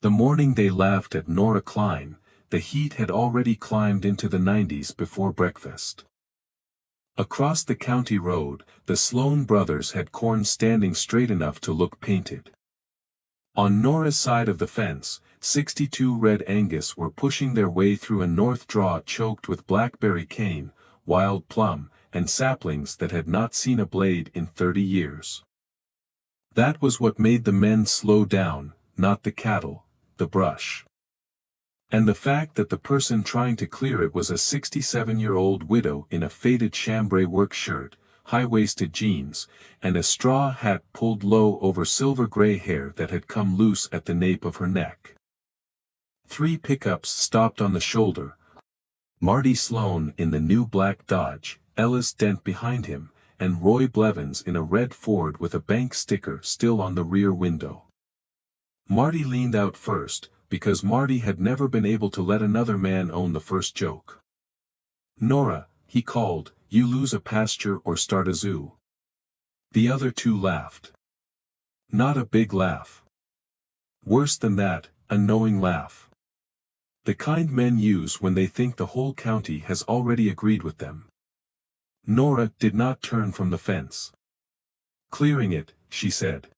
The morning they laughed at Nora Kline, the heat had already climbed into the 90s before breakfast. Across the county road, the Sloan brothers had corn standing straight enough to look painted. On Nora's side of the fence, 62 Red Angus were pushing their way through a north draw choked with blackberry cane, wild plum, and saplings that had not seen a blade in 30 years. That was what made the men slow down, not the cattle, the brush. And the fact that the person trying to clear it was a 67-year-old widow in a faded chambray work shirt, high-waisted jeans, and a straw hat pulled low over silver-gray hair that had come loose at the nape of her neck. 3 pickups stopped on the shoulder. Marty Sloan in the new black Dodge, Ellis Dent behind him, and Roy Blevins in a red Ford with a bank sticker still on the rear window. Marty leaned out first, because Marty had never been able to let another man own the first joke. "Nora," he called, "you lose a pasture or start a zoo." The other 2 laughed. Not a big laugh. Worse than that, a knowing laugh. The kind men use when they think the whole county has already agreed with them. Nora did not turn from the fence. "Clearing it," she said.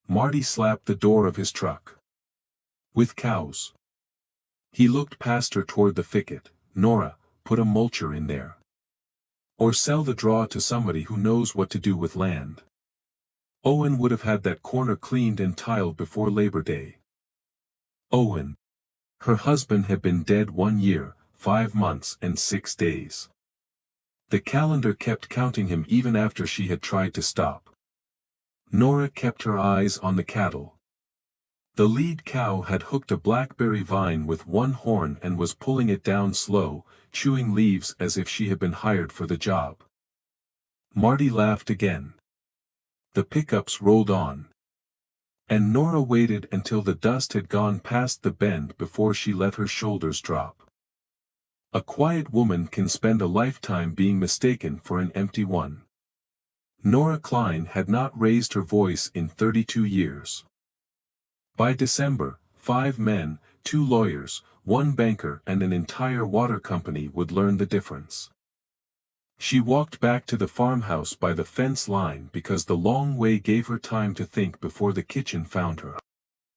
Marty slapped the door of his truck. "With cows." He looked past her toward the thicket. "Nora, put a mulcher in there. Or sell the draw to somebody who knows what to do with land. Owen would have had that corner cleaned and tiled before Labor Day." Owen. Her husband had been dead 1 year, 5 months and 6 days. The calendar kept counting him even after she had tried to stop. Nora kept her eyes on the cattle. The lead cow had hooked a blackberry vine with one horn and was pulling it down slow, chewing leaves as if she had been hired for the job. Marty laughed again. The pickups rolled on. And Nora waited until the dust had gone past the bend before she let her shoulders drop. A quiet woman can spend a lifetime being mistaken for an empty one. Nora Kline had not raised her voice in 32 years. By December, 5 men, 2 lawyers, 1 banker and an entire water company would learn the difference. She walked back to the farmhouse by the fence line because the long way gave her time to think before the kitchen found her.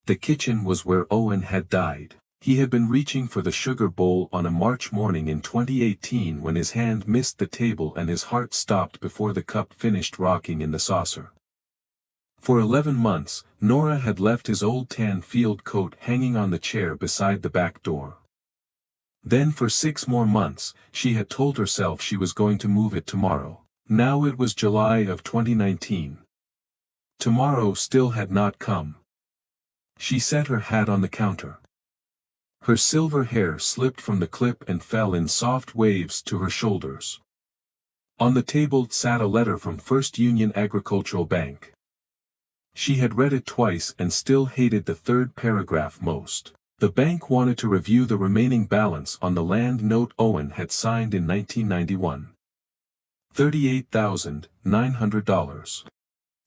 The kitchen was where Owen had died. He had been reaching for the sugar bowl on a March morning in 2018 when his hand missed the table and his heart stopped before the cup finished rocking in the saucer. For 11 months, Nora had left his old tan field coat hanging on the chair beside the back door. Then for 6 more months, she had told herself she was going to move it tomorrow. Now it was July of 2019. Tomorrow still had not come. She set her hat on the counter. Her silver hair slipped from the clip and fell in soft waves to her shoulders. On the table sat a letter from First Union Agricultural Bank. She had read it twice and still hated the 3rd paragraph most. The bank wanted to review the remaining balance on the land note Owen had signed in 1991. $38,900.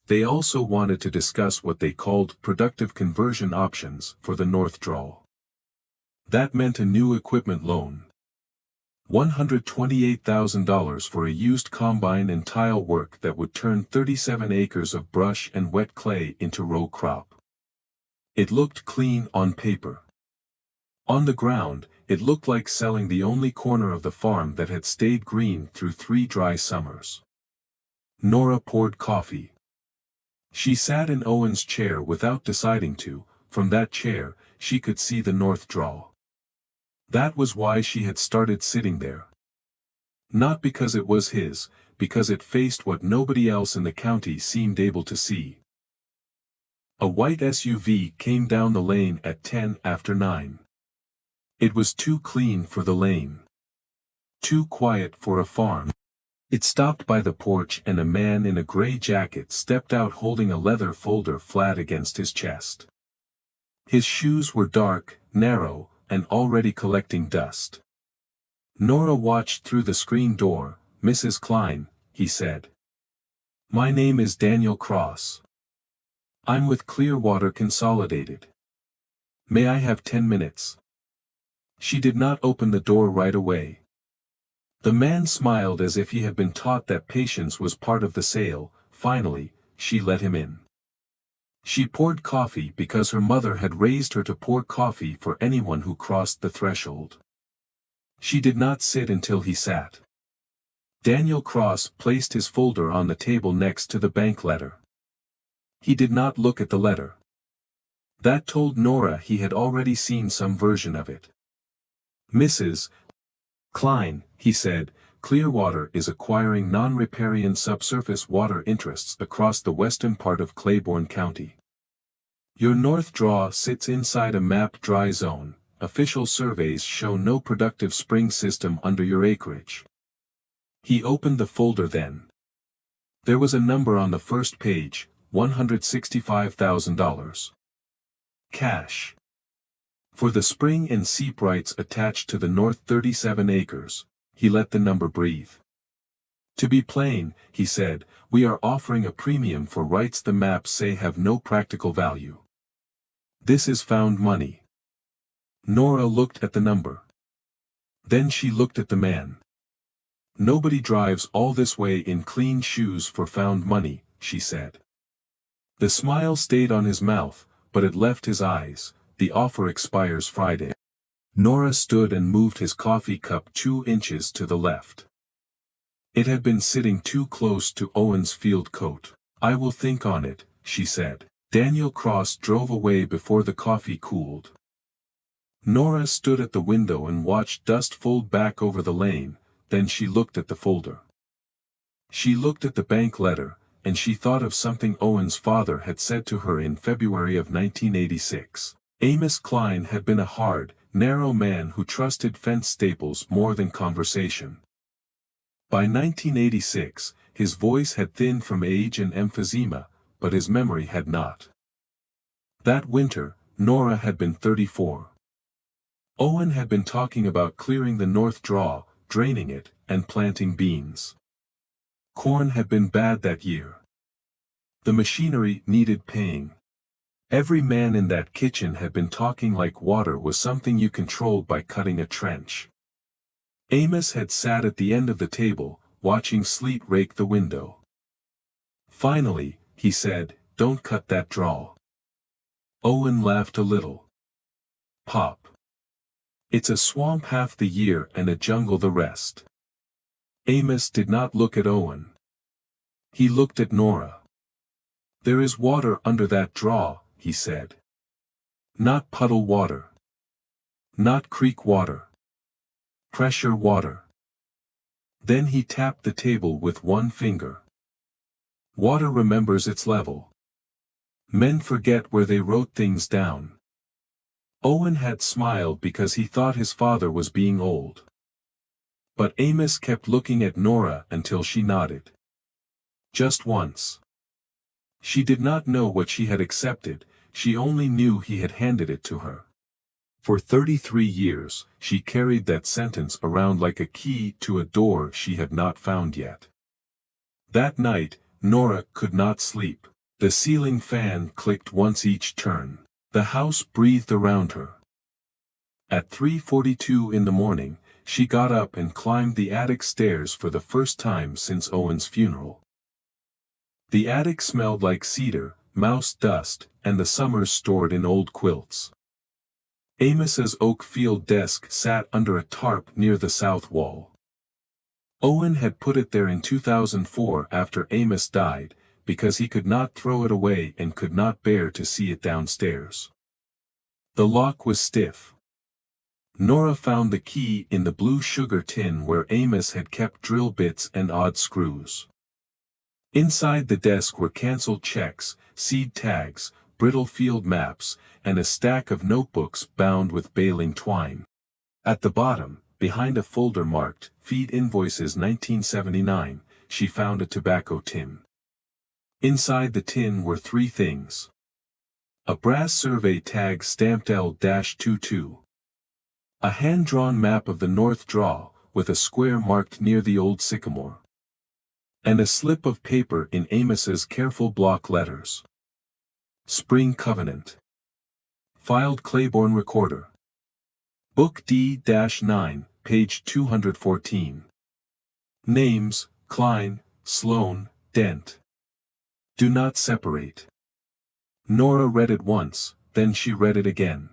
They also wanted to discuss what they called productive conversion options for the North Draw. That meant a new equipment loan. $128,000 for a used combine and tile work that would turn 37 acres of brush and wet clay into row crop. It looked clean on paper. On the ground, it looked like selling the only corner of the farm that had stayed green through 3 dry summers. Nora poured coffee. She sat in Owen's chair without deciding to. From that chair, she could see the North Draw. That was why she had started sitting there. Not because it was his, because it faced what nobody else in the county seemed able to see. A white SUV came down the lane at 10 after 9. It was too clean for the lane. Too quiet for a farm. It stopped by the porch and a man in a gray jacket stepped out holding a leather folder flat against his chest. His shoes were dark, narrow, and already collecting dust. Nora watched through the screen door. "Mrs. Kline," he said. "My name is Daniel Cross. I'm with Clearwater Consolidated." May I have 10 minutes? She did not open the door right away. The man smiled as if he had been taught that patience was part of the sale. Finally, she let him in. She poured coffee because her mother had raised her to pour coffee for anyone who crossed the threshold. She did not sit until he sat. Daniel Cross placed his folder on the table next to the bank letter. He did not look at the letter. That told Nora he had already seen some version of it. Mrs. Kline, he said, Clearwater is acquiring non-riparian subsurface water interests across the western part of Claiborne County. Your north draw sits inside a mapped dry zone. Official surveys show no productive spring system under your acreage. He opened the folder then. There was a number on the first page, $165,000. Cash. For the spring and seep rights attached to the north 37 acres, he let the number breathe. To be plain, he said, we are offering a premium for rights the maps say have no practical value. This is found money. Nora looked at the number. Then she looked at the man. Nobody drives all this way in clean shoes for found money, she said. The smile stayed on his mouth, but it left his eyes. The offer expires Friday. Nora stood and moved his coffee cup 2 inches to the left. It had been sitting too close to Owen's field coat. I will think on it, she said. Daniel Cross drove away before the coffee cooled. Nora stood at the window and watched dust fold back over the lane, then she looked at the folder. She looked at the bank letter, and she thought of something Owen's father had said to her in February of 1986. Amos Kline had been a hard, narrow man who trusted fence staples more than conversation. By 1986, his voice had thinned from age and emphysema, but his memory had not. That winter, Nora had been 34. Owen had been talking about clearing the north draw, draining it, and planting beans. Corn had been bad that year. The machinery needed paying. Every man in that kitchen had been talking like water was something you controlled by cutting a trench. Amos had sat at the end of the table, watching sleet rake the window. Finally, he said, don't cut that draw. Owen laughed a little. Pop. It's a swamp half the year and a jungle the rest. Amos did not look at Owen. He looked at Nora. There is water under that draw, he said. Not puddle water. Not creek water. Pressure water. Then he tapped the table with one finger. Water remembers its level. Men forget where they wrote things down. Owen had smiled because he thought his father was being old. But Amos kept looking at Nora until she nodded. Just once. She did not know what she had accepted, she only knew he had handed it to her. For 33 years, she carried that sentence around like a key to a door she had not found yet. That night, Nora could not sleep. The ceiling fan clicked once each turn. The house breathed around her. At 3:42 in the morning, she got up and climbed the attic stairs for the first time since Owen's funeral. The attic smelled like cedar, mouse dust, and the summers stored in old quilts. Amos's oak field desk sat under a tarp near the south wall. Owen had put it there in 2004 after Amos died, because he could not throw it away and could not bear to see it downstairs. The lock was stiff. Nora found the key in the blue sugar tin where Amos had kept drill bits and odd screws. Inside the desk were canceled checks, seed tags, brittle field maps, and a stack of notebooks bound with baling twine. At the bottom, behind a folder marked, Feed Invoices 1979, she found a tobacco tin. Inside the tin were 3 things. A brass survey tag stamped L-22. A hand-drawn map of the North Draw, with a square marked near the old sycamore. And a slip of paper in Amos's careful block letters. Spring Covenant. Filed Claiborne Recorder. Book D-9, page 214. Names, Kline, Sloan, Dent. Do not separate. Nora read it once, then she read it again.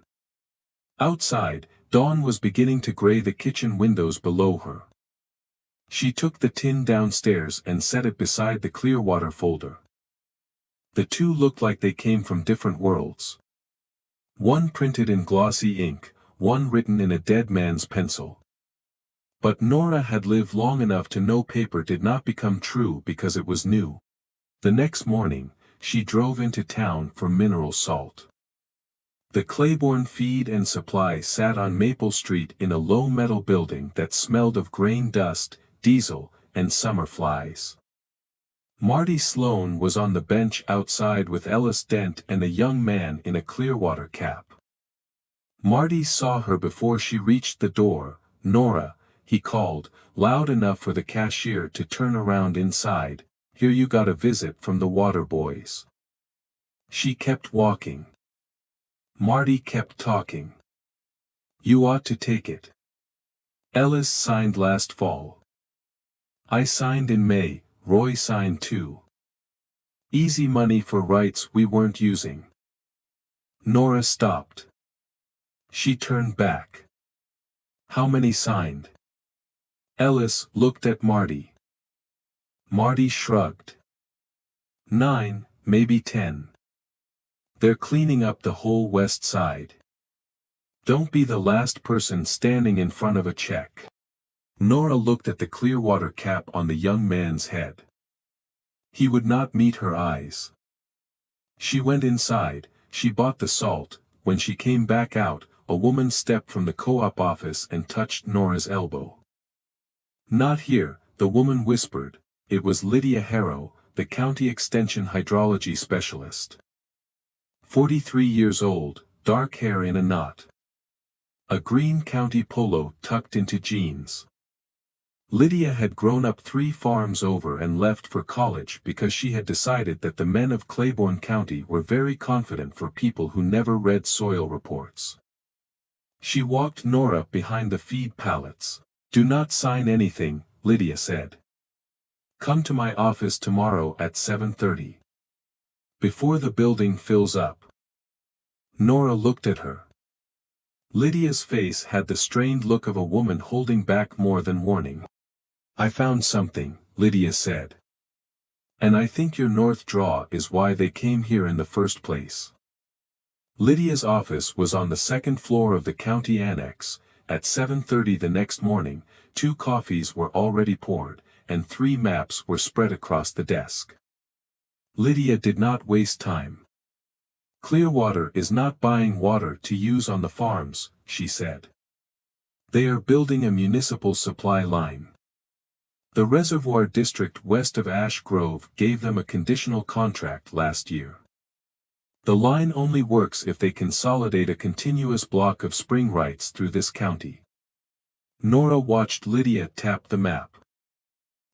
Outside, dawn was beginning to gray the kitchen windows below her. She took the tin downstairs and set it beside the Clearwater folder. The two looked like they came from different worlds. One printed in glossy ink, one written in a dead man's pencil. But Nora had lived long enough to know paper did not become true because it was new. The next morning, she drove into town for mineral salt. The Claiborne Feed and Supply sat on Maple Street in a low metal building that smelled of grain dust, diesel, and summer flies. Marty Sloan was on the bench outside with Ellis Dent and a young man in a Clearwater cap. Marty saw her before she reached the door. "Nora," he called, loud enough for the cashier to turn around inside. "Here you got a visit from the water boys." She kept walking. Marty kept talking. "You ought to take it. Ellis signed last fall. I signed in May, Roy signed too. Easy money for rights we weren't using." Nora stopped. She turned back. "How many signed?" Ellis looked at Marty. Marty shrugged. 9, maybe 10. They're cleaning up the whole west side. Don't be the last person standing in front of a check. Nora looked at the Clearwater cap on the young man's head. He would not meet her eyes. She went inside, she bought the salt. When she came back out, a woman stepped from the co-op office and touched Nora's elbow. "Not here," the woman whispered. It was Lydia Harrow, the county extension hydrology specialist. 43 years old, dark hair in a knot. A green county polo tucked into jeans. Lydia had grown up 3 farms over and left for college because she had decided that the men of Claiborne County were very confident for people who never read soil reports. She walked Nora behind the feed pallets. "Do not sign anything," Lydia said. "Come to my office tomorrow at 7:30. Before the building fills up." Nora looked at her. Lydia's face had the strained look of a woman holding back more than warning. "I found something," Lydia said. "And I think your north draw is why they came here in the first place." Lydia's office was on the second floor of the county annex. At 7:30 the next morning, 2 coffees were already poured, and 3 maps were spread across the desk. Lydia did not waste time. "Clearwater is not buying water to use on the farms," she said. "They are building a municipal supply line. The reservoir district west of Ash Grove gave them a conditional contract last year. The line only works if they consolidate a continuous block of spring rights through this county." Nora watched Lydia tap the map.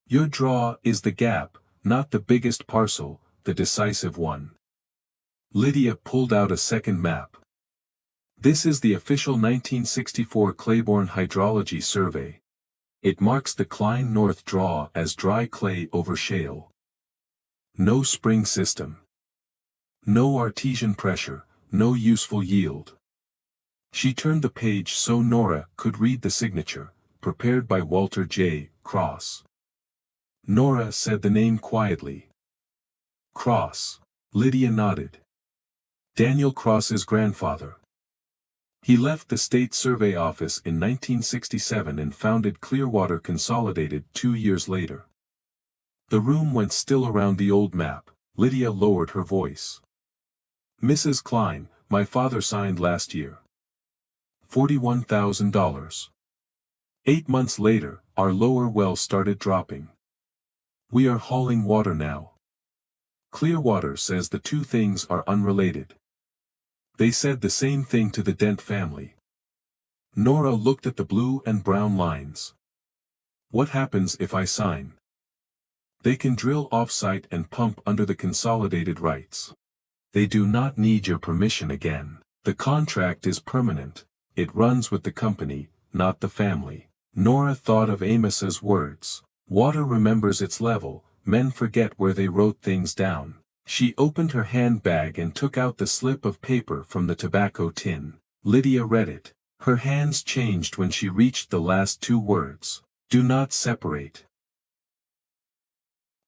"Your draw is the gap, not the biggest parcel, the decisive one." Lydia pulled out a second map. "This is the official 1964 Claiborne Hydrology Survey. It marks the Kline North Draw as dry clay over shale. No spring system. No artesian pressure, no useful yield." She turned the page so Nora could read the signature, prepared by Walter J. Cross. Nora said the name quietly. "Cross." Lydia nodded. "Daniel Cross's grandfather. He left the State Survey Office in 1967 and founded Clearwater Consolidated 2 years later." The room went still around the old map. Lydia lowered her voice. "Mrs. Kline, my father signed last year. $41,000. 8 months later, our lower well started dropping. We are hauling water now. Clearwater says the 2 things are unrelated. They said the same thing to the Dent family." Nora looked at the blue and brown lines. "What happens if I sign?" "They can drill off-site and pump under the consolidated rights. They do not need your permission again." The contract is permanent. It runs with the company, not the family. Nora thought of Amos's words. Water remembers its level, men forget where they wrote things down. She opened her handbag and took out the slip of paper from the tobacco tin. Lydia read it. Her hands changed when she reached the last two words. Do not separate.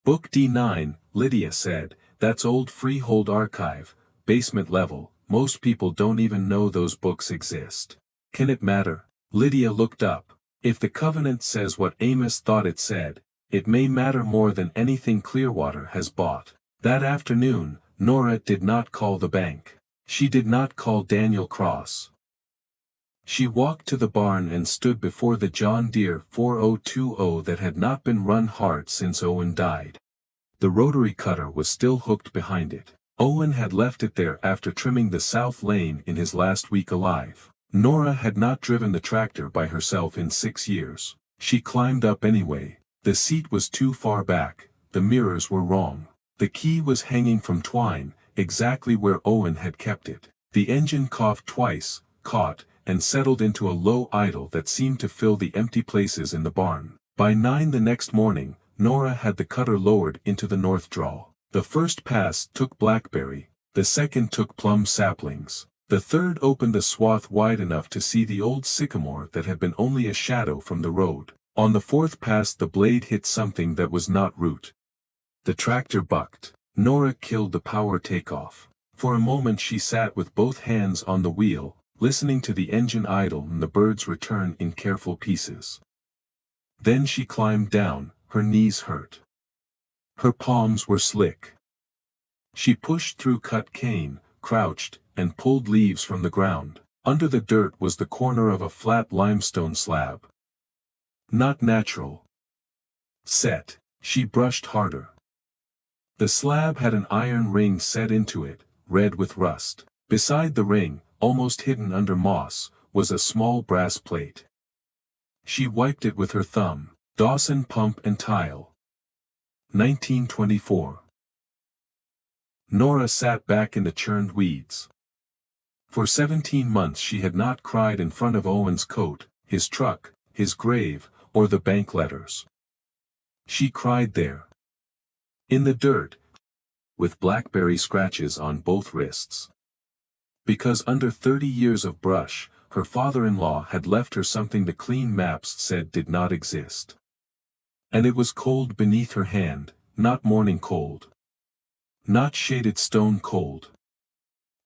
Book D9, Lydia said, that's old freehold archive, basement level, most people don't even know those books exist. Can it matter? Lydia looked up. If the covenant says what Amos thought it said, it may matter more than anything Clearwater has bought. That afternoon, Nora did not call the bank. She did not call Daniel Cross. She walked to the barn and stood before the John Deere 4020 that had not been run hard since Owen died. The rotary cutter was still hooked behind it. Owen had left it there after trimming the south lane in his last week alive. Nora had not driven the tractor by herself in 6 years. She climbed up anyway. The seat was too far back, the mirrors were wrong. The key was hanging from twine, exactly where Owen had kept it. The engine coughed twice, caught, and settled into a low idle that seemed to fill the empty places in the barn. By 9 the next morning, Nora had the cutter lowered into the north draw. The first pass took blackberry, the second took plum saplings. The third opened a swath wide enough to see the old sycamore that had been only a shadow from the road. On the fourth pass the blade hit something that was not root. The tractor bucked. Nora killed the power takeoff. For a moment she sat with both hands on the wheel, listening to the engine idle and the birds return in careful pieces. Then she climbed down, her knees hurt. Her palms were slick. She pushed through cut cane, crouched, and pulled leaves from the ground. Under the dirt was the corner of a flat limestone slab. Not natural. Set. She brushed harder. The slab had an iron ring set into it, red with rust. Beside the ring, almost hidden under moss, was a small brass plate. She wiped it with her thumb. Dawson Pump and Tile. 1924. Nora sat back in the churned weeds. For 17 months she had not cried in front of Owen's coat, his truck, his grave, or the bank letters. She cried there. In the dirt, with blackberry scratches on both wrists. Because under 30 years of brush, her father-in-law had left her something the clean maps said did not exist. And it was cold beneath her hand, not morning cold. Not shaded stone cold.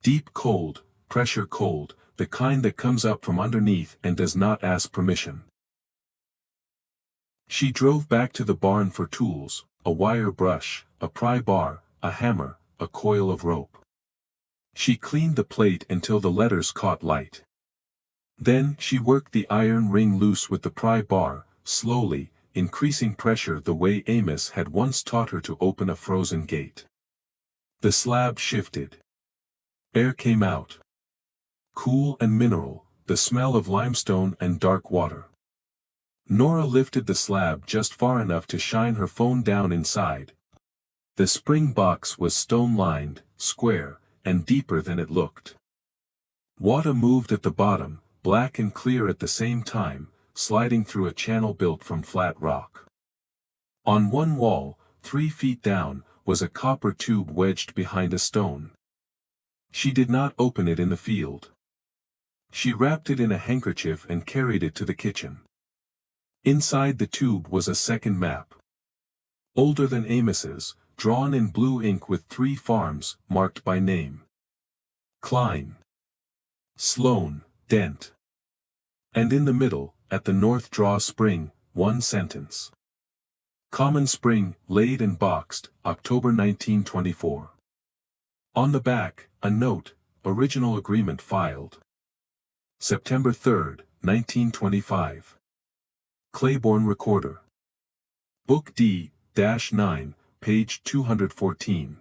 Deep cold, pressure cold, the kind that comes up from underneath and does not ask permission. She drove back to the barn for tools, a wire brush, a pry bar, a hammer, a coil of rope. She cleaned the plate until the letters caught light. Then she worked the iron ring loose with the pry bar, slowly, increasing pressure the way Amos had once taught her to open a frozen gate. The slab shifted. Air came out. Cool and mineral, the smell of limestone and dark water. Nora lifted the slab just far enough to shine her phone down inside. The spring box was stone-lined, square, and deeper than it looked. Water moved at the bottom, black and clear at the same time, sliding through a channel built from flat rock. On one wall, 3 feet down, was a copper tube wedged behind a stone. She did not open it in the field. She wrapped it in a handkerchief and carried it to the kitchen. Inside the tube was a second map. Older than Amos's, drawn in blue ink with 3 farms, marked by name. Kline. Sloan, Dent. And in the middle, at the north draw spring, 1 sentence. Common Spring, laid and boxed, October 1924. On the back, a note, original agreement filed. September 3, 1925. Claiborne Recorder. Book D-9, page 214.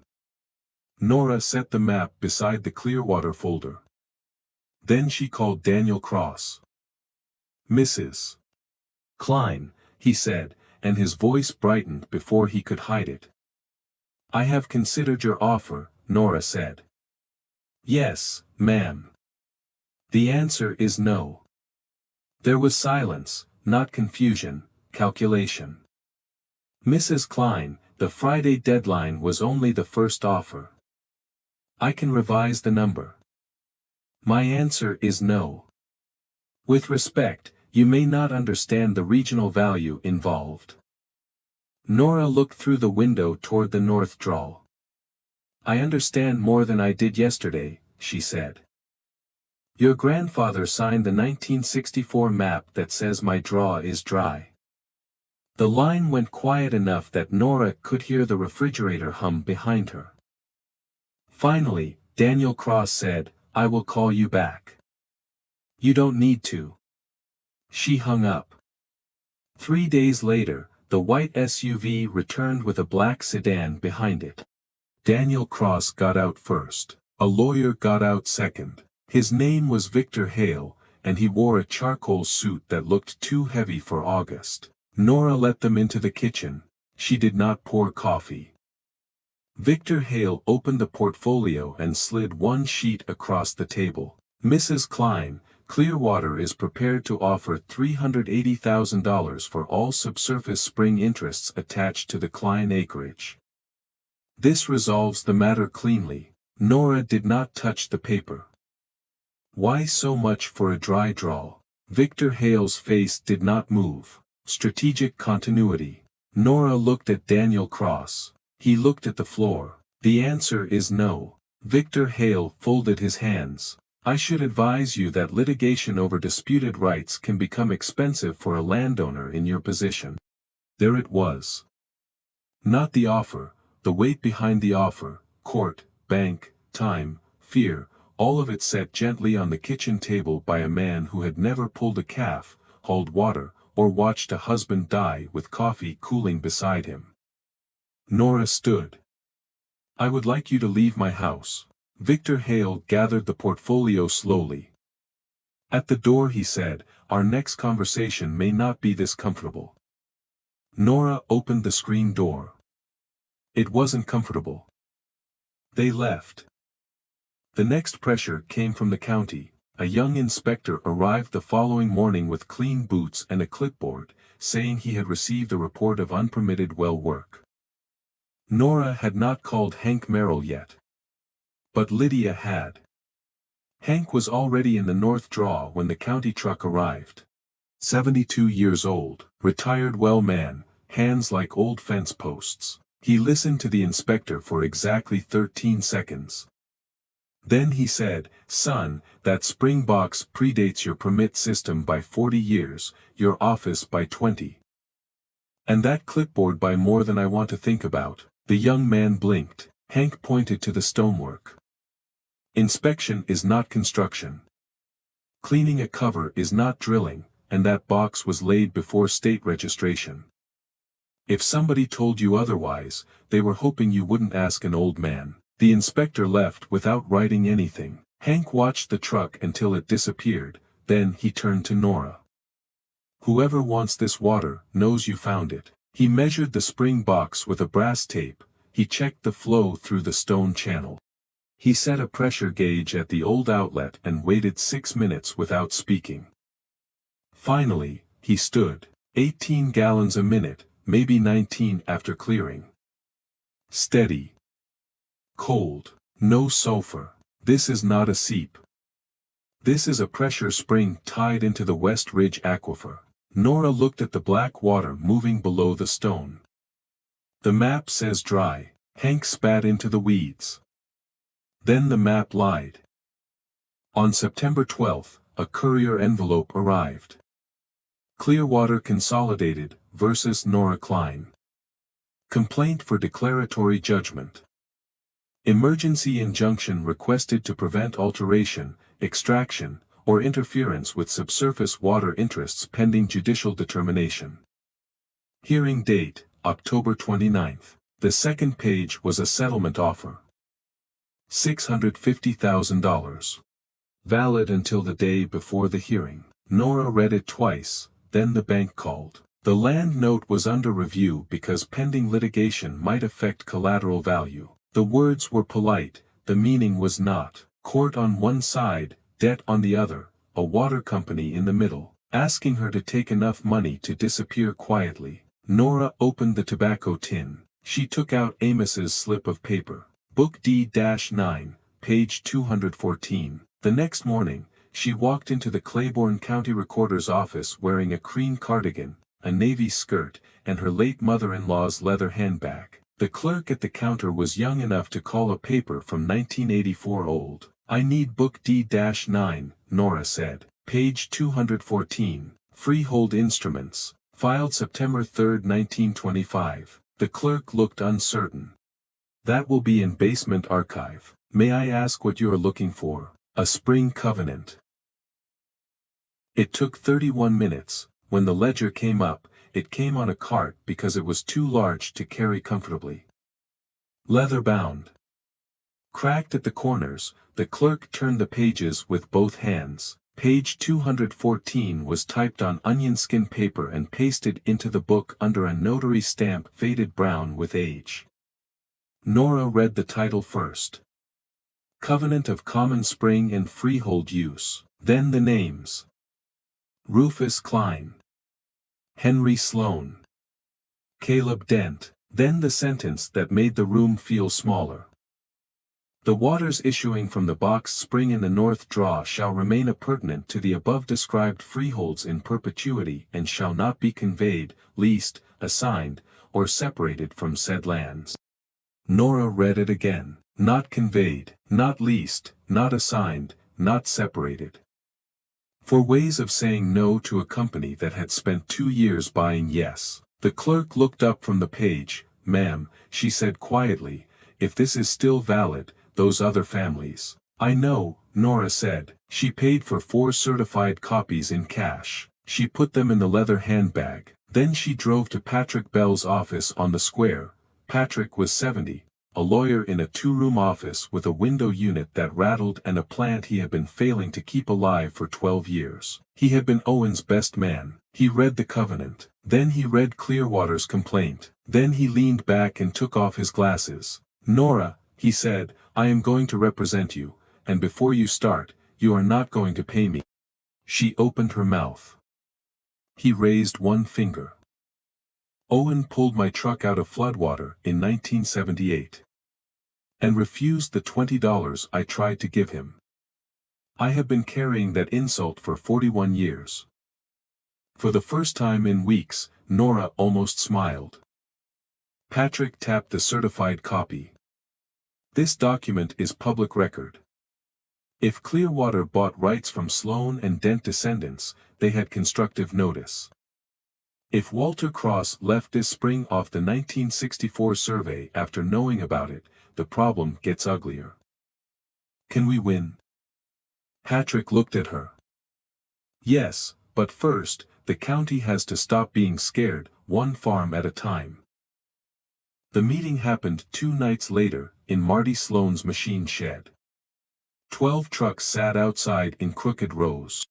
Nora set the map beside the Clearwater folder. Then she called Daniel Cross. Mrs. Kline, he said, and his voice brightened before he could hide it. I have considered your offer, Nora said. Yes, ma'am. The answer is no. There was silence, not confusion, calculation. Mrs. Kline, the Friday deadline was only the first offer. I can revise the number. My answer is no. With respect, you may not understand the regional value involved. Nora looked through the window toward the north draw. I understand more than I did yesterday, she said. Your grandfather signed the 1964 map that says my draw is dry. The line went quiet enough that Nora could hear the refrigerator hum behind her. Finally, Daniel Cross said, I will call you back. You don't need to. She hung up. 3 days later, the white SUV returned with a black sedan behind it. Daniel Cross got out first. A lawyer got out second. His name was Victor Hale, and he wore a charcoal suit that looked too heavy for August. Nora let them into the kitchen. She did not pour coffee. Victor Hale opened the portfolio and slid one sheet across the table. Mrs. Kline, Clearwater is prepared to offer $380,000 for all subsurface spring interests attached to the Kline acreage. This resolves the matter cleanly. Nora did not touch the paper. Why so much for a dry draw? Victor Hale's face did not move. Strategic continuity. Nora looked at Daniel Cross. He looked at the floor. The answer is no. Victor Hale folded his hands. I should advise you that litigation over disputed rights can become expensive for a landowner in your position. There it was. Not the offer, the weight behind the offer, court, bank, time, fear, all of it set gently on the kitchen table by a man who had never pulled a calf, hauled water, or watched a husband die with coffee cooling beside him. Nora stood. I would like you to leave my house. Victor Hale gathered the portfolio slowly. At the door he said, our next conversation may not be this comfortable. Nora opened the screen door. It wasn't comfortable. They left. The next pressure came from the county. A young inspector arrived the following morning with clean boots and a clipboard, saying he had received a report of unpermitted well work. Nora had not called Hank Merrill yet. But Lydia had. Hank was already in the north draw when the county truck arrived. 72 years old, retired well man, hands like old fence posts. He listened to the inspector for exactly 13 seconds. Then he said, son, that spring box predates your permit system by 40 years, your office by 20. And that clipboard by more than I want to think about. The young man blinked. Hank pointed to the stonework. Inspection is not construction. Cleaning a cover is not drilling, and that box was laid before state registration. If somebody told you otherwise, they were hoping you wouldn't ask an old man. The inspector left without writing anything. Hank watched the truck until it disappeared, then he turned to Nora. Whoever wants this water knows you found it. He measured the spring box with a brass tape. He checked the flow through the stone channel. He set a pressure gauge at the old outlet and waited 6 minutes without speaking. Finally, he stood. 18 gallons a minute, maybe 19 after clearing. Steady. Cold. No sulfur. This is not a seep. This is a pressure spring tied into the West Ridge aquifer. Nora looked at the black water moving below the stone. The map says dry. Hank spat into the weeds. Then the map lied. On September 12, a courier envelope arrived. Clearwater Consolidated versus Nora Kline. Complaint for declaratory judgment. Emergency injunction requested to prevent alteration, extraction, or interference with subsurface water interests pending judicial determination. Hearing date, October 29. The second page was a settlement offer. $650,000. Valid until the day before the hearing. Nora read it twice, then the bank called. The land note was under review because pending litigation might affect collateral value. The words were polite, the meaning was not. Court on one side, debt on the other, a water company in the middle, asking her to take enough money to disappear quietly. Nora opened the tobacco tin. She took out Amos's slip of paper. Book D-9, page 214. The next morning, she walked into the Claiborne County Recorder's office wearing a cream cardigan, a navy skirt, and her late mother-in-law's leather handbag. The clerk at the counter was young enough to call a paper from 1984 old. "I need book D-9, Nora said. Page 214, Freehold Instruments, filed September 3, 1925. The clerk looked uncertain. "That will be in basement archive. May I ask what you are looking for?" "A spring covenant." It took 31 minutes. When the ledger came up, it came on a cart because it was too large to carry comfortably. Leather-bound. Cracked at the corners, the clerk turned the pages with both hands. Page 214 was typed on onion skin paper and pasted into the book under a notary stamp faded brown with age. Nora read the title first. Covenant of Common Spring and Freehold Use. Then the names. Rufus Kline. Henry Sloan. Caleb Dent. Then the sentence that made the room feel smaller. The waters issuing from the box spring in the north draw shall remain appurtenant to the above-described freeholds in perpetuity and shall not be conveyed, leased, assigned, or separated from said lands. Nora read it again. Not conveyed, not leased, not assigned, not separated. For ways of saying no to a company that had spent 2 years buying yes. The clerk looked up from the page. "Ma'am," she said quietly, "if this is still valid, those other families." "I know," Nora said. She paid for 4 certified copies in cash. She put them in the leather handbag. Then she drove to Patrick Bell's office on the square. Patrick was 70, a lawyer in a 2-room office with a window unit that rattled and a plant he had been failing to keep alive for 12 years. He had been Owen's best man. He read the covenant. Then he read Clearwater's complaint. Then he leaned back and took off his glasses. "Nora," he said, "I am going to represent you, and before you start, you are not going to pay me." She opened her mouth. He raised one finger. "Owen pulled my truck out of floodwater in 1978. And refused the $20 I tried to give him. I have been carrying that insult for 41 years. For the first time in weeks, Nora almost smiled. Patrick tapped the certified copy. "This document is public record. If Clearwater bought rights from Sloan and Dent descendants, they had constructive notice. If Walter Cross left this spring off the 1964 survey after knowing about it, the problem gets uglier. Can we win?" Patrick looked at her. "Yes, but first, the county has to stop being scared, one farm at a time." The meeting happened 2 nights later, in Marty Sloan's machine shed. 12 trucks sat outside in crooked rows.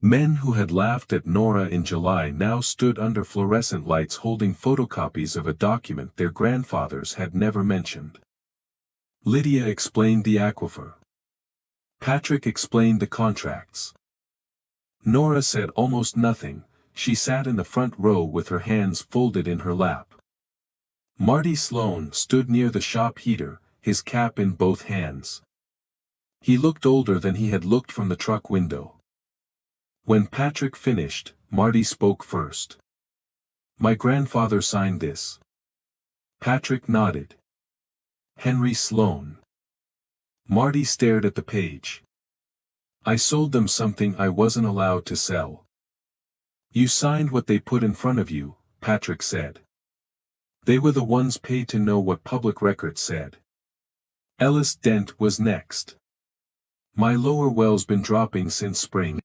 Men who had laughed at Nora in July now stood under fluorescent lights holding photocopies of a document their grandfathers had never mentioned. Lydia explained the aquifer. Patrick explained the contracts. Nora said almost nothing. She sat in the front row with her hands folded in her lap. Marty Sloan stood near the shop heater, his cap in both hands. He looked older than he had looked from the truck window. When Patrick finished, Marty spoke first. "My grandfather signed this." Patrick nodded. "Henry Sloan." Marty stared at the page. "I sold them something I wasn't allowed to sell." "You signed what they put in front of you," Patrick said. "They were the ones paid to know what public records said." Ellis Dent was next. "My lower well's been dropping since spring."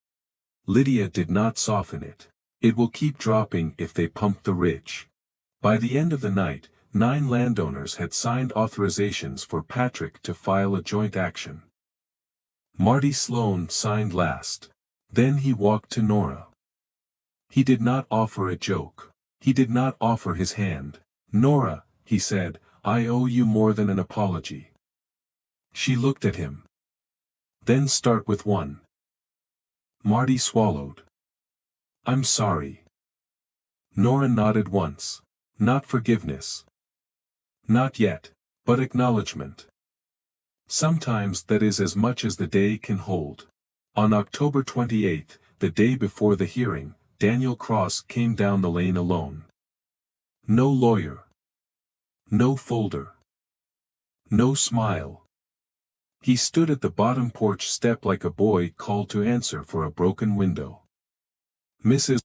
Lydia did not soften it. "It will keep dropping if they pump the ridge." By the end of the night, 9 landowners had signed authorizations for Patrick to file a joint action. Marty Sloan signed last. Then he walked to Nora. He did not offer a joke. He did not offer his hand. "Nora," he said, "I owe you more than an apology." She looked at him. "Then start with one." Marty swallowed. I'm sorry. Nora nodded once. Not forgiveness. Not yet, but acknowledgement. Sometimes that is as much as the day can hold. On October 28, the day before the hearing, Daniel Cross came down the lane alone. No lawyer. No folder. No smile. He stood at the bottom porch step like a boy called to answer for a broken window. Mrs.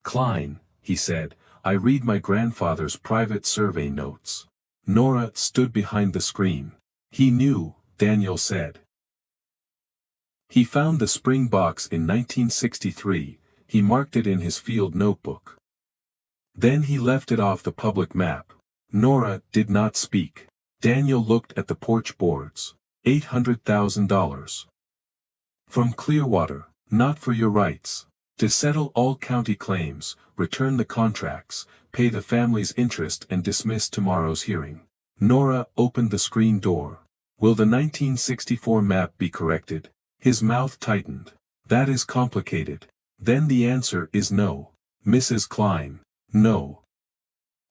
Kline, he said, I read my grandfather's private survey notes. Nora stood behind the screen. He knew, Daniel said. He found the spring box in 1963, he marked it in his field notebook. Then he left it off the public map. Nora did not speak. Daniel looked at the porch boards. $800,000. From Clearwater, not for your rights. To settle all county claims, return the contracts, pay the family's interest and dismiss tomorrow's hearing. Nora opened the screen door. Will the 1964 map be corrected? His mouth tightened. That is complicated. Then the answer is no. Mrs. Kline, no.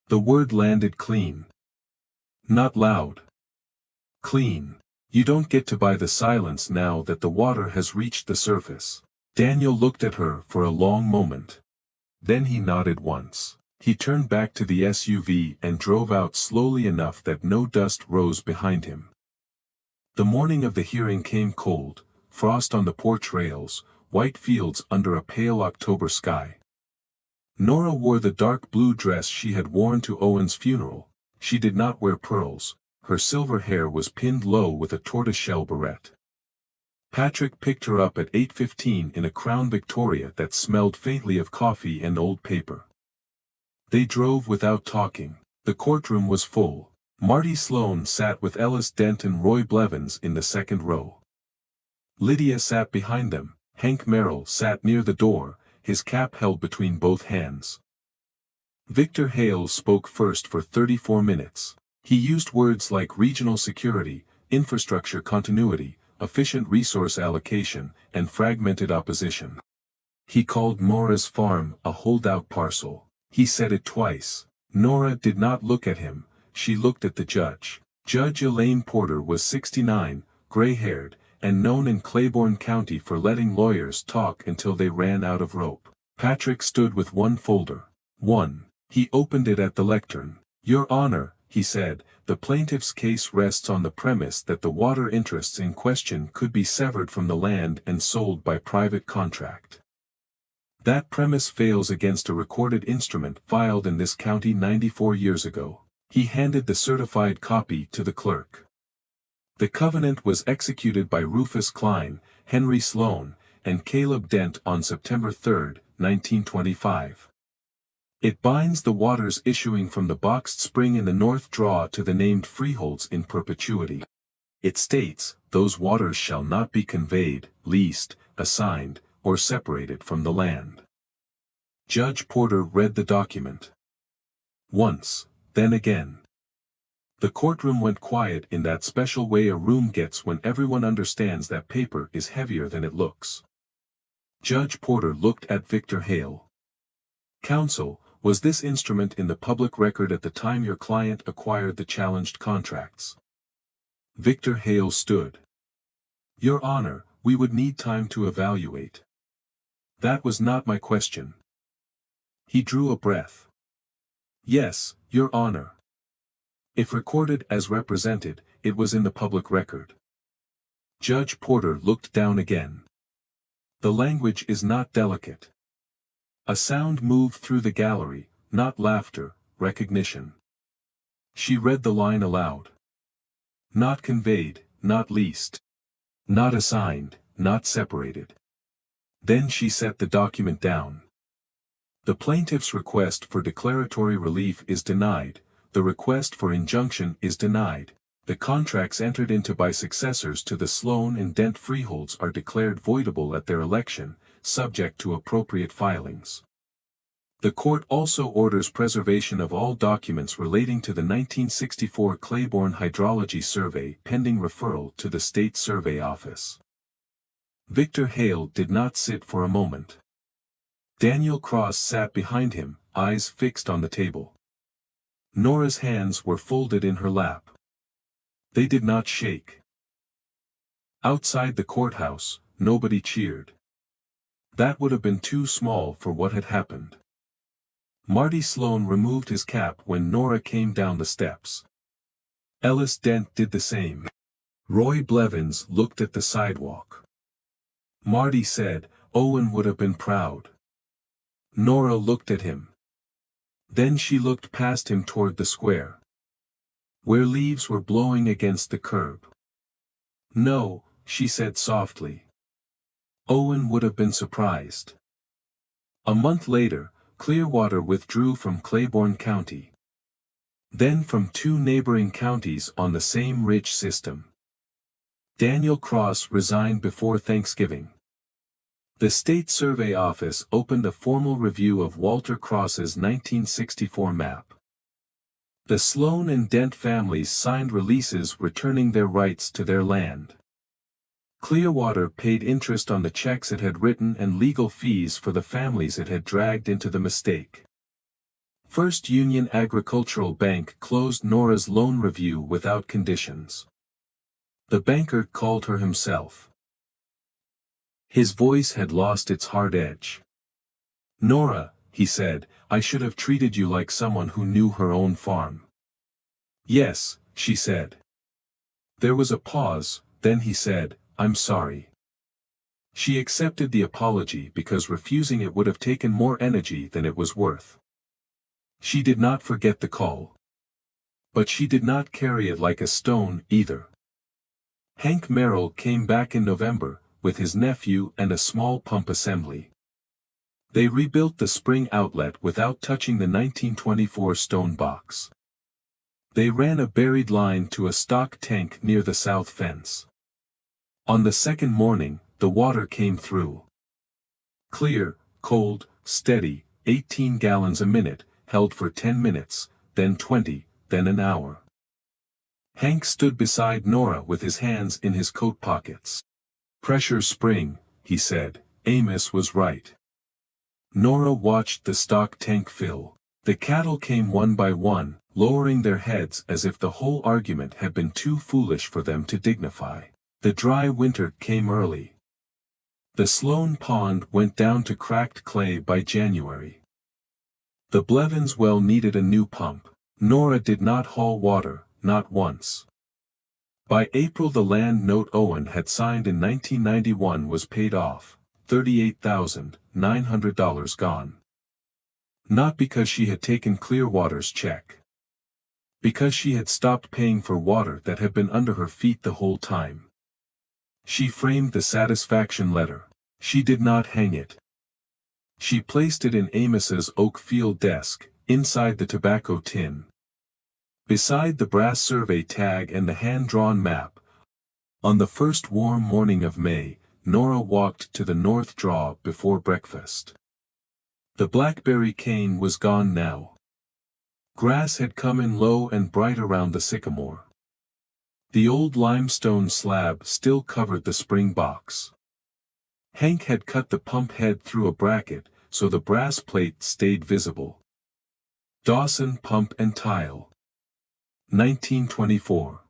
The word landed clean. Not loud. Clean. You don't get to buy the silence now that the water has reached the surface. Daniel looked at her for a long moment. Then he nodded once. He turned back to the SUV and drove out slowly enough that no dust rose behind him. The morning of the hearing came cold, frost on the porch rails, white fields under a pale October sky. Nora wore the dark blue dress she had worn to Owen's funeral. She did not wear pearls. Her silver hair was pinned low with a tortoiseshell barrette. Patrick picked her up at 8:15 in a Crown Victoria that smelled faintly of coffee and old paper. They drove without talking. The courtroom was full. Marty Sloan sat with Ellis Dent and Roy Blevins in the second row. Lydia sat behind them. Hank Merrill sat near the door, his cap held between both hands. Victor Hale spoke first for 34 minutes. He used words like regional security, infrastructure continuity, efficient resource allocation, and fragmented opposition. He called Nora's farm a holdout parcel. He said it twice. Nora did not look at him, she looked at the judge. Judge Elaine Porter was 69, gray-haired, and known in Claiborne County for letting lawyers talk until they ran out of rope. Patrick stood with one folder. He opened it at the lectern. Your Honor, he said, the plaintiff's case rests on the premise that the water interests in question could be severed from the land and sold by private contract. That premise fails against a recorded instrument filed in this county 94 years ago. He handed the certified copy to the clerk. The covenant was executed by Rufus Kline, Henry Sloan, and Caleb Dent on September 3, 1925. It binds the waters issuing from the boxed spring in the North Draw to the named freeholds in perpetuity. It states, those waters shall not be conveyed, leased, assigned, or separated from the land. Judge Porter read the document. Once, then again. The courtroom went quiet in that special way a room gets when everyone understands that paper is heavier than it looks. Judge Porter looked at Victor Hale. Counsel, was this instrument in the public record at the time your client acquired the challenged contracts? Victor Hale stood. Your Honor, we would need time to evaluate. That was not my question. He drew a breath. Yes, Your Honor. If recorded as represented, it was in the public record. Judge Porter looked down again. The language is not delicate. A sound moved through the gallery, not laughter, recognition. She read the line aloud. Not conveyed, not leased. Not assigned, not separated. Then she set the document down. The plaintiff's request for declaratory relief is denied, the request for injunction is denied. The contracts entered into by successors to the Sloan and Dent freeholds are declared voidable at their election, subject to appropriate filings. The court also orders preservation of all documents relating to the 1964 Claiborne Hydrology Survey pending referral to the State Survey Office. Victor Hale did not sit for a moment. Daniel Cross sat behind him, eyes fixed on the table. Nora's hands were folded in her lap. They did not shake. Outside the courthouse, nobody cheered. That would have been too small for what had happened. Marty Sloan removed his cap when Nora came down the steps. Ellis Dent did the same. Roy Blevins looked at the sidewalk. Marty said, "Owen would have been proud." Nora looked at him. Then she looked past him toward the square, where leaves were blowing against the curb. "No," she said softly. Owen would have been surprised. A month later, Clearwater withdrew from Claiborne County. Then from 2 neighboring counties on the same ridge system. Daniel Cross resigned before Thanksgiving. The State Survey Office opened a formal review of Walter Cross's 1964 map. The Sloan and Dent families signed releases returning their rights to their land. Clearwater paid interest on the checks it had written and legal fees for the families it had dragged into the mistake. First Union Agricultural Bank closed Nora's loan review without conditions. The banker called her himself. His voice had lost its hard edge. "Nora," he said, "I should have treated you like someone who knew her own farm." "Yes," she said. There was a pause, then he said, "I'm sorry." She accepted the apology because refusing it would have taken more energy than it was worth. She did not forget the call. But she did not carry it like a stone, either. Hank Merrill came back in November, with his nephew and a small pump assembly. They rebuilt the spring outlet without touching the 1924 stone box. They ran a buried line to a stock tank near the south fence. On the second morning, the water came through. Clear, cold, steady, 18 gallons a minute, held for 10 minutes, then 20, then an hour. Hank stood beside Nora with his hands in his coat pockets. "Pressure spring," he said. "Amos was right." Nora watched the stock tank fill. The cattle came one by one, lowering their heads as if the whole argument had been too foolish for them to dignify. The dry winter came early. The Sloan pond went down to cracked clay by January. The Blevins well needed a new pump. Nora did not haul water, not once. By April the land note Owen had signed in 1991 was paid off, $38,900 gone. Not because she had taken Clearwater's check. Because she had stopped paying for water that had been under her feet the whole time. She framed the satisfaction letter. She did not hang it. She placed it in Amos's oak field desk, inside the tobacco tin. Beside the brass survey tag and the hand-drawn map. On the first warm morning of May, Nora walked to the north draw before breakfast. The blackberry cane was gone now. Grass had come in low and bright around the sycamore. The old limestone slab still covered the spring box. Hank had cut the pump head through a bracket, so the brass plate stayed visible. Dawson Pump and Tile. 1924.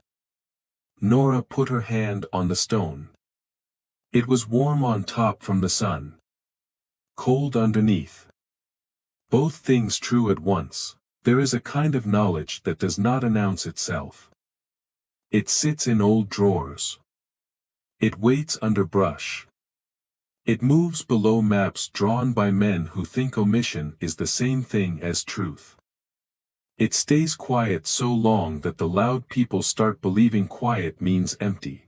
Nora put her hand on the stone. It was warm on top from the sun. Cold underneath. Both things true at once. There is a kind of knowledge that does not announce itself. It sits in old drawers. It waits under brush. It moves below maps drawn by men who think omission is the same thing as truth. It stays quiet so long that the loud people start believing quiet means empty.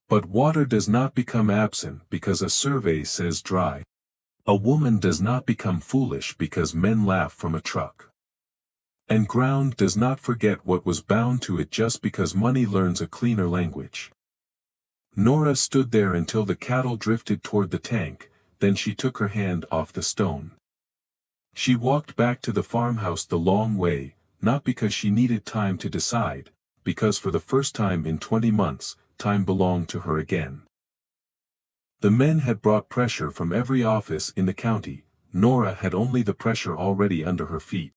But water does not become absent because a survey says dry. A woman does not become foolish because men laugh from a truck. And ground does not forget what was bound to it just because money learns a cleaner language. Nora stood there until the cattle drifted toward the tank, then she took her hand off the stone. She walked back to the farmhouse the long way, not because she needed time to decide, because for the first time in 20 months, time belonged to her again. The men had brought pressure from every office in the county. Nora had only the pressure already under her feet.